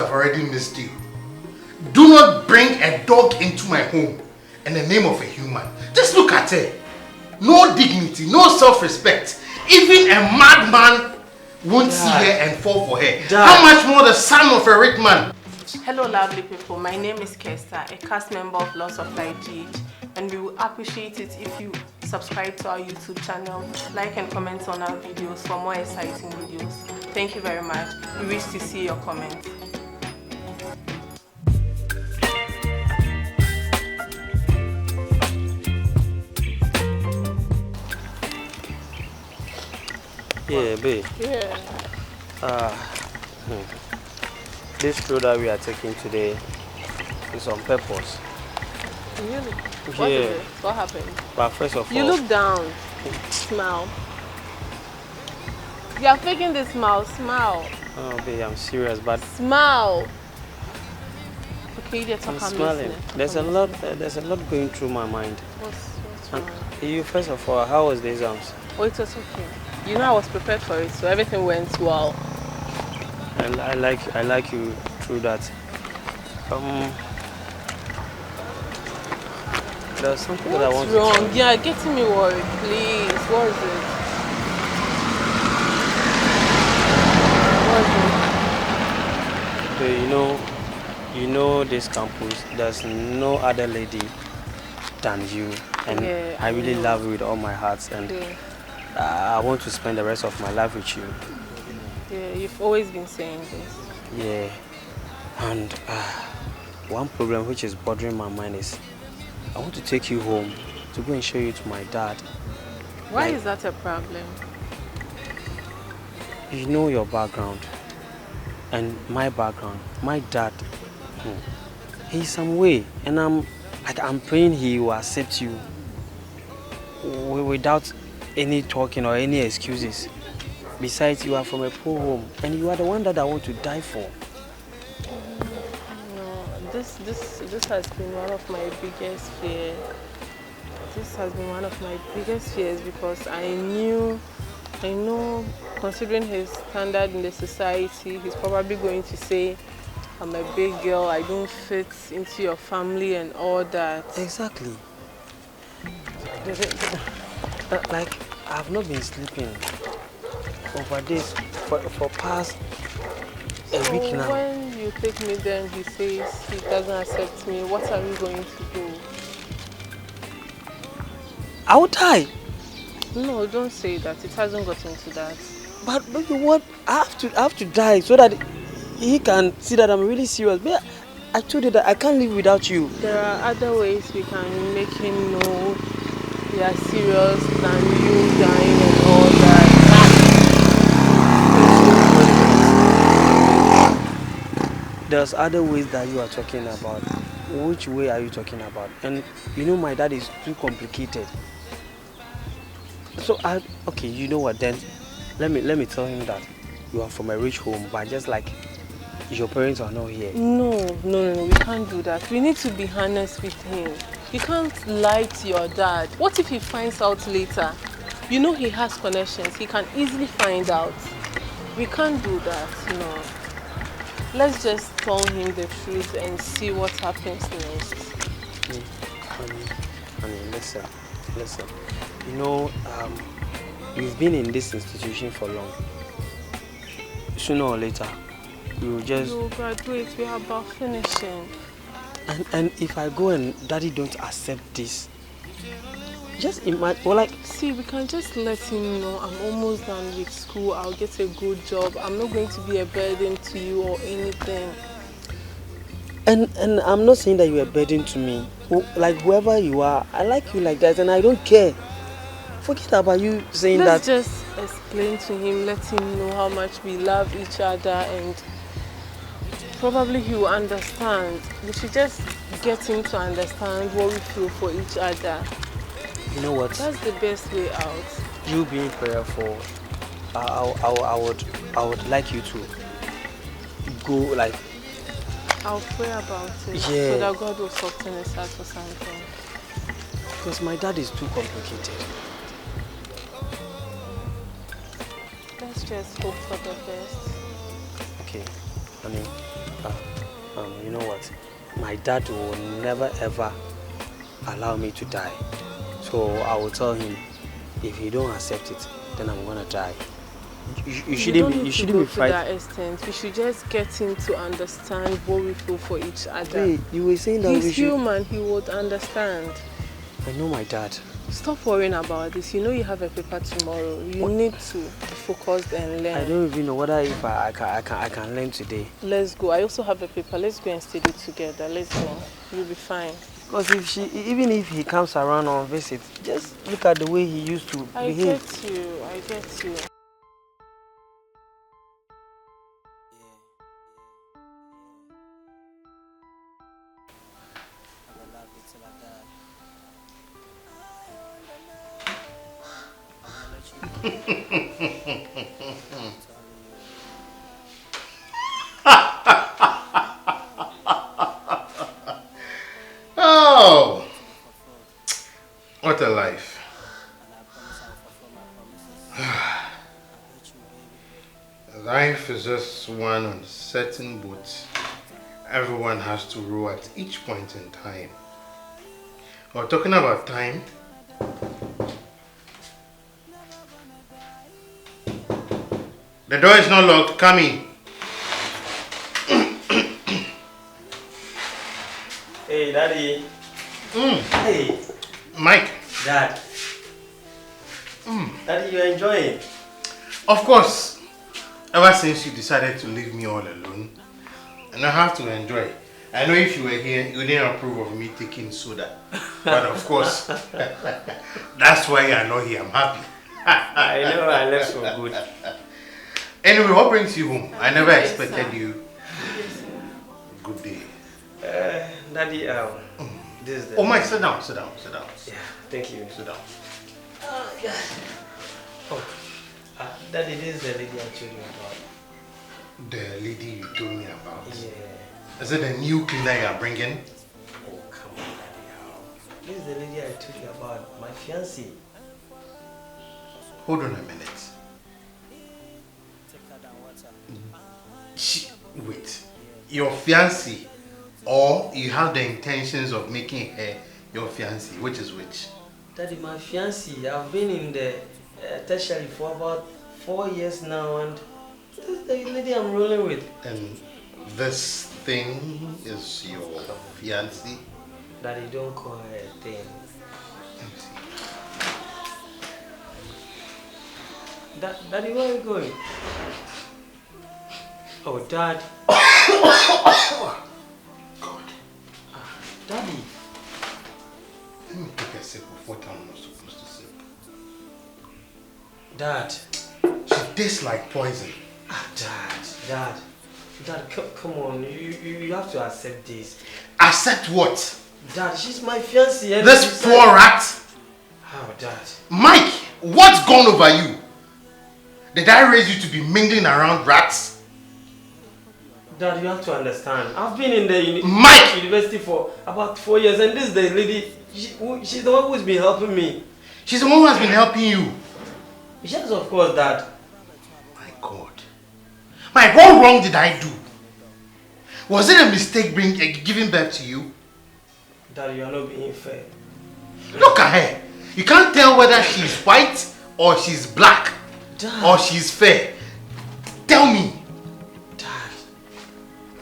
I've already missed you. Do not bring a dog into my home in the name of a human. Just look at her. No dignity, no self-respect. Even a madman won't see her and fall for her. How much more the son of a rich man? Hello lovely people, my name is Kesta, a cast member of Lots of Life GH, and we will appreciate it if you subscribe to our YouTube channel, like and comment on our videos for more exciting videos. Thank you very much. We wish to see your comments. Yeah, babe. Yeah. This trip that we are taking today is on purpose. Really? Yeah. What is it? What happened? But first of all, You look down. Smile. You are faking this smile. Smile. Oh, babe, I'm serious, but Smile. Okay, let's I'm talk. smiling. There's a lot going through my mind. What's wrong? You, first of all, how was the exams? Oh, it was okay. You know I was prepared for it, so everything went well. And I like you through that. There's something that I want to tell you. What's wrong? Yeah, getting me worried, please. What is it? What is it? You know this campus, there's no other lady than you, and Yeah, I really know. love you with all my heart, and Yeah. I want to spend the rest of my life with you. Yeah, you've always been saying this. Yeah, and one problem which is bothering my mind is I want to take you home to go and show you to my dad. Why Like, is that a problem? you know your background and my background. My dad, he's some way, and I'm praying he will accept you without any talking or any excuses. Besides, you are from a poor home, and you are the one that I want to die for. No, this has been one of my biggest fears. This has been one of my biggest fears because I know, considering his standard in the society, he's probably going to say, I'm a big girl, I don't fit into your family and all that. Exactly. Like, I've not been sleeping over this for past a week now. When you take me there and he says he doesn't accept me, what are we going to do? I will die. No, don't say that. It hasn't gotten to that. But you what? I have to die so that he can see that I'm really serious. But I told you that I can't live without you. There are other ways we can make him know we are serious than you dying and all that. There's other ways that you are talking about. Which way are you talking about? And you know my dad is too complicated. So okay, you know what then? Let me tell him that you are from a rich home, but just like your parents are not here. No, we can't do that. We need to be honest with him. You can't lie to your dad. What if he finds out later? You know he has connections. He can easily find out. We can't do that, no. Let's just tell him the truth and see what happens next. Honey, listen. You know, you've been in this institution for long. Sooner or later, you graduate, we are about finishing. And if I go and daddy don't accept this, just imagine, well, like... See, we can just let him know I'm almost done with school, I'll get a good job, I'm not going to be a burden to you or anything. And I'm not saying that you're a burden to me. Like, whoever you are, I like you like that and I don't care. Forget about you saying Let's that... just explain to him, let him know how much we love each other, and probably he will understand. We should just get him to understand what we feel for each other. You know what? That's the best way out. You being prayerful, I would like you to go like... I'll pray about it, yeah, so that God will soften his heart for something. Because my dad is too complicated. Let's just hope for the best. Okay, honey, You know what? My dad will never ever allow me to die. So I will tell him, if you don't accept it, then I'm gonna die. You shouldn't be frightened. To that extent. We should just get him to understand what we feel for each other. Hey, you were saying that he's human. He would understand. I know my dad. Stop worrying about this. You know you have a paper tomorrow. You need to be focused and learn. I don't even know whether if I can learn today. Let's go. I also have a paper. Let's go and study together. Let's go. You'll be fine. Because even if he comes around on visit, just look at the way he used to behave. I get you. Oh, what a life. Life is just one uncertain boat everyone has to row at each point in time. We're talking about time. The door is not locked. Come in. Hey, Daddy. Hey. Mike. Dad. Daddy, you're enjoying? Of course. Ever since you decided to leave me all alone, and I have to enjoy. I know if you were here, you didn't approve of me taking soda. But of course, that's why you're not here. I'm happy. I know I left for good. Anyway, what brings you home? I never expected you. Good day. Daddy, this is the... Oh, Mike, sit down. Yeah, thank you. Sit down. Oh, God. Oh, Daddy, this is the lady I told you about. The lady you told me about? Yeah. Is it the new cleaner you're bringing? Oh, come on, Daddy. This is the lady I told you about, my fiancée. Hold on a minute. Wait, your fiancée, or you have the intentions of making her your fiancée? Which is which? Daddy, my fiancée, I've been in the tertiary for about 4 years now, and this is the lady I'm rolling with. And this thing is your fiancée? Daddy, don't call her a thing. Daddy, where are you going? Oh, Dad. God. Daddy. Let me take a sip of what I'm not supposed to sip. Dad. She tastes like poison. Dad, come on. You have to accept this. Accept what? Dad, she's my fiancée. This poor rat? Oh, Dad. Mike, what's gone over you? Did I raise you to be mingling around rats? Dad, you have to understand. I've been in the university for about 4 years, and this is the lady. She's the one who's been helping me. She's the one who has been helping you? Yes, of course, Dad. My God. Mike, what wrong did I do? Was it a mistake giving birth to you? Dad, you are not being fair. Look at her. You can't tell whether she's white or she's black. Dad. Or she's fair. Tell me. Dad.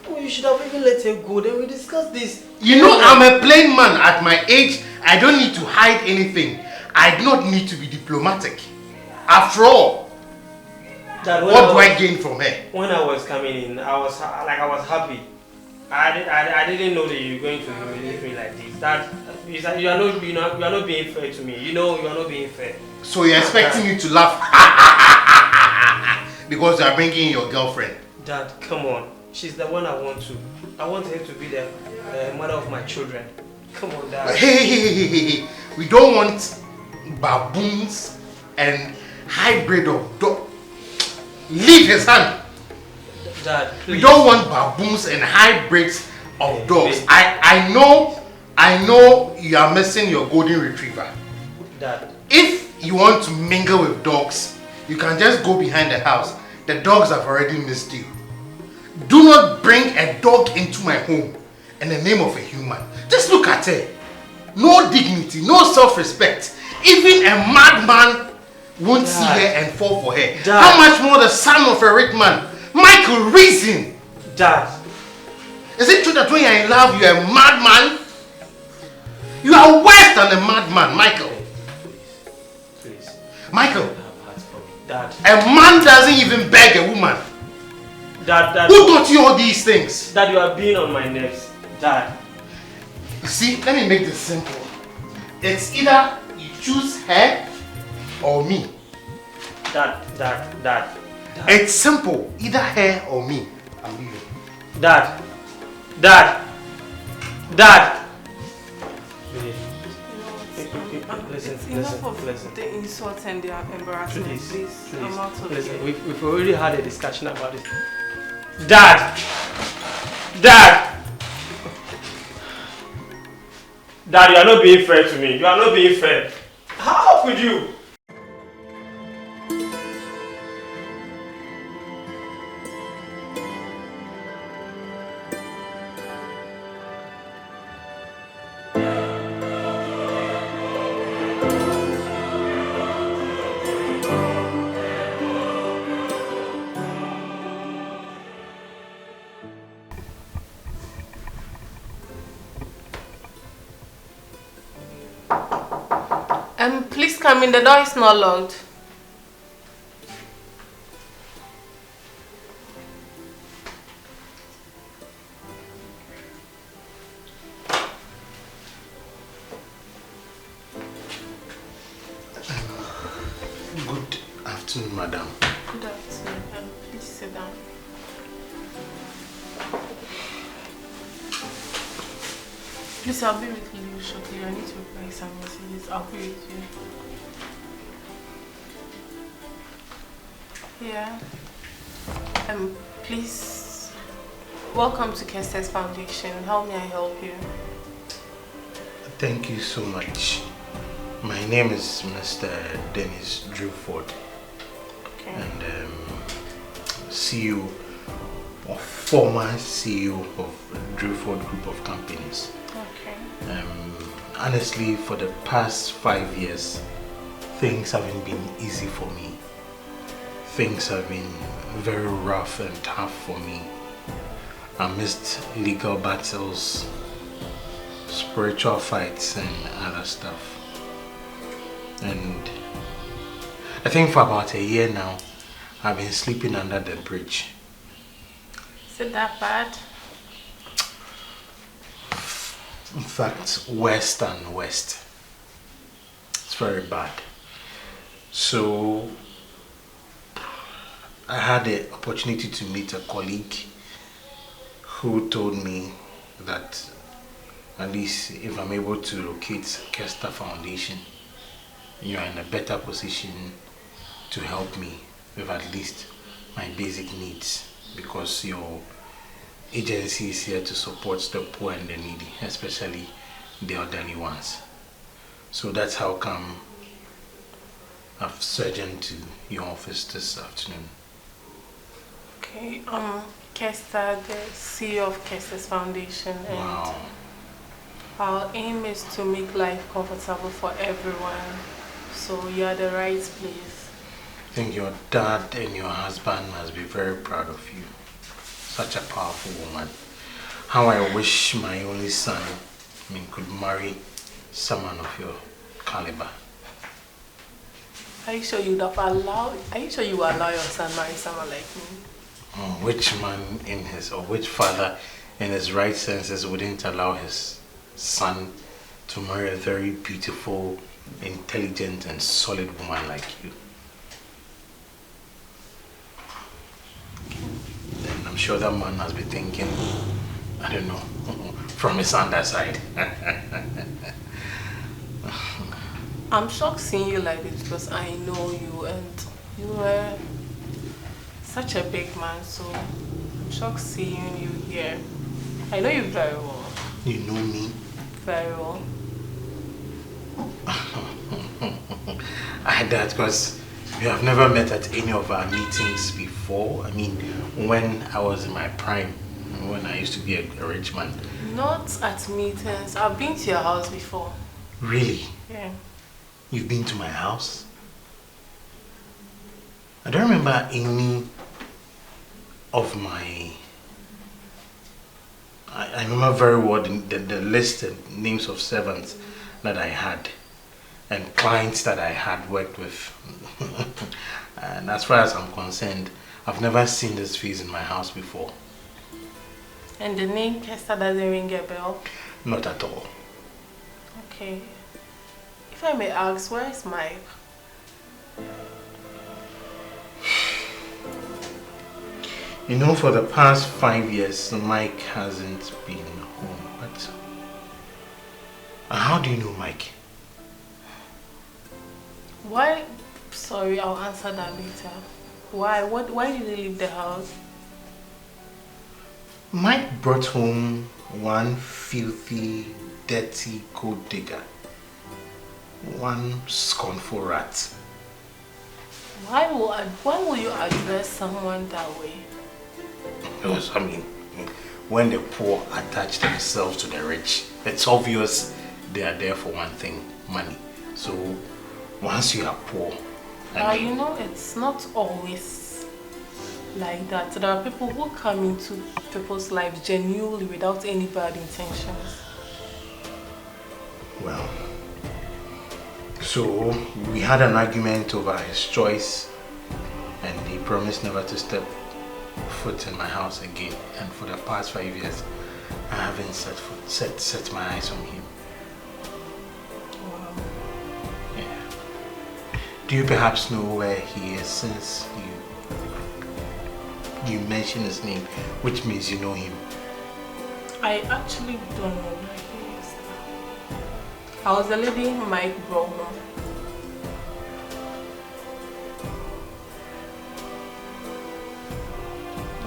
Oh, you should have even let her go. Then we discuss this. You know, I'm a plain man at my age. I don't need to hide anything. I do not need to be diplomatic. After all, Dad, what do I gain from her? When I was coming in, I was happy. I didn't know that you were going to leave me like this. That you are not being fair to me. You know you are not being fair. So you're expecting me to laugh because you are bringing your girlfriend? Dad, come on. She's the one I want to. I want her to be the mother of my children. Come on, Dad. Hey. We don't want baboons and hybrid of dog. Leave his hand. Dad, please. We don't want baboons and hybrids of dogs. I know you are missing your golden retriever. Dad. If you want to mingle with dogs, you can just go behind the house. The dogs have already missed you. Do not bring a dog into my home in the name of a human. Just look at her. No dignity, no self-respect. Even a madman won't see her and fall for her. Dad. How much more the son of a rich man? Michael, reason. Dad. Is it true that when you're in love, you're a madman? You are worse than a madman, Michael. Please. Michael. Dad. A man doesn't even beg a woman. Dad. Who taught you all these things? Dad, you are being on my nerves. Dad. You see, let me make this simple. It's either you choose her or me. Dad. It's simple. Either her or me. I'm leaving. Dad. Enough of the insults and the embarrassment, please. I'm out of here. We've already had a discussion about it. Dad, you are not being fair to me. You are not being fair. How could you? Please come in, the door is not locked. Good afternoon, madam. Good afternoon. Please sit down. Please, I'll be with you shortly. I need to reply some messages. I'll be with you. Yeah. Please, welcome to Kester's Foundation. How may I help you? Thank you so much. My name is Mr. Dennis Drewford. Okay. And CEO or former CEO of Drewford Group of Companies. Okay. Honestly, for the past 5 years, things haven't been easy for me. Things have been very rough and tough for me. Amidst legal battles, spiritual fights and other stuff. And I think for about a year now, I've been sleeping under the bridge. Is it that bad? In fact, worse than worst. It's very bad. So I had the opportunity to meet a colleague who told me that at least if I'm able to locate Kester Foundation, you are in a better position to help me with at least my basic needs, because your agency is here to support the poor and the needy, especially the elderly ones. So that's how come I've surged into your office this afternoon. Okay, Kester, the CEO of Kester's Foundation, and Wow. our aim is to make life comfortable for everyone. So you are the right place. I think your dad and your husband must be very proud of you. Such a powerful woman. How I wish my only son, could marry someone of your caliber. Are you sure you would allow your son marry someone like me? Which man which father in his right senses wouldn't allow his son to marry a very beautiful, intelligent and solid woman like you? Then I'm sure that man must be thinking, I don't know, from his underside. I'm shocked seeing you like this because I know you and you were such a big man, so I'm shocked seeing you here. I know you very well. You know me? Very well. I had that because We have never met at any of our meetings before. I mean, when I was in my prime, when I used to be a rich man. Not at meetings. I've been to your house before. Really? Yeah. You've been to my house? I don't remember any of my... I remember very well the list and names of servants that I had and clients that I had worked with. And as far as I'm concerned, I've never seen this face in my house before. And the name Kester doesn't ring a bell? Not at all. Okay. If I may ask, where is Mike? You know, for the past 5 years, Mike hasn't been home. But how do you know Mike? Why? Sorry, I'll answer that later. Why? Why did he leave the house? Mike brought home one filthy, dirty gold digger. One scornful rat. Why will you address someone that way? Because, I mean, when the poor attach themselves to the rich, it's obvious they are there for one thing, money. So, once you are poor... you know, it's not always like that. There are people who come into people's lives genuinely without any bad intentions. Well, so we had an argument over his choice and he promised never to step foot in my house again, and for the past 5 years I haven't set my eyes on him. Wow. Yeah. Do you perhaps know where he is, since you mentioned his name, which means you know him? I actually don't know where he is. I was the lady Mike brought home.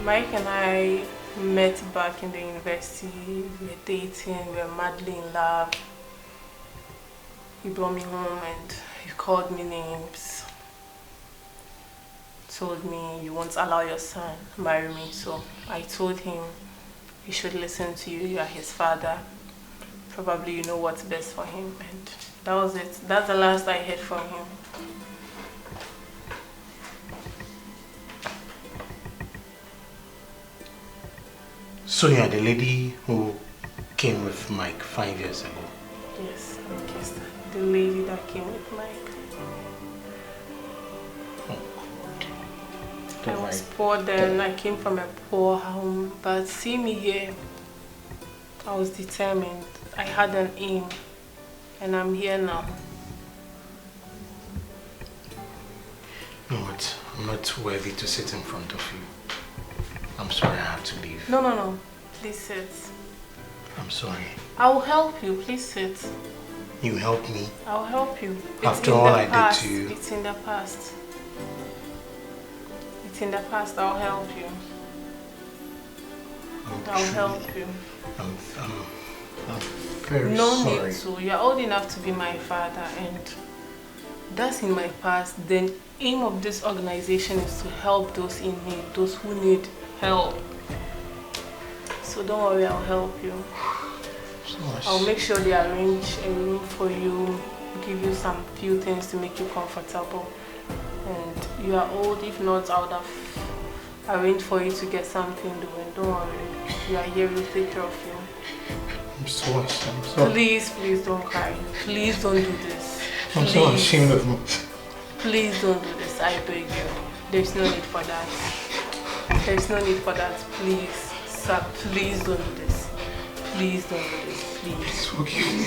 Mike and I met back in the university. We were dating, we were madly in love. He brought me home and he called me names. Told me, you won't allow your son to marry me. So I told him he should listen to you. You are his father. Probably you know what's best for him. And that was it. That's the last I heard from him. So you are the lady who came with Mike 5 years ago? Yes, I'm Kester, the lady that came with Mike. Oh God. I was poor then, I came from a poor home, but see me here. I was determined, I had an aim, and I'm here now. You know what? I'm not worthy to sit in front of you. I'm sorry, I have to leave. No. Please sit. I'm sorry. I'll help you. Please sit. You helped me? I'll help you. After all I did to you. It's in the past. It's in the past. I'll help you. I'll help you. I'm very no sorry. No need to. You're old enough to be my father, and that's in my past. The aim of this organization is to help those in need, those who need help. So don't worry, I'll help you. I'll make sure they arrange a room for you, give you some few things to make you comfortable. And you are old, if not, I would have arranged for you to get something doing. Don't worry, you are here, we'll take care of you. I'm sorry. Please don't cry. Please don't do this. I'm so ashamed of me. Please don't do this, I beg you. There's no need for that. There's no need for that, please. Sir, please don't do this. Please don't do this, please. Forgive me.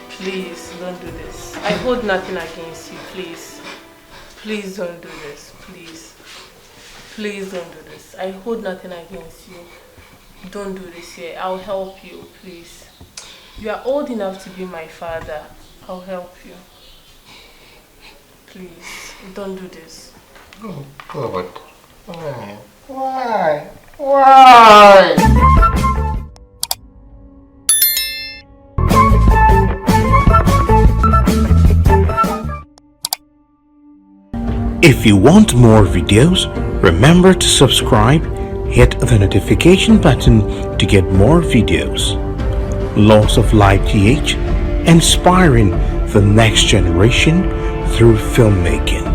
Please don't do this. I hold nothing against you, please. Please don't do this, please. Please don't do this. I hold nothing against you. Don't do this here. I'll help you, please. You are old enough to be my father. I'll help you. Please, don't do this. Oh God. Why? If you want more videos, remember to subscribe, hit the notification button to get more videos. Laws of Life GH, inspiring the next generation through filmmaking.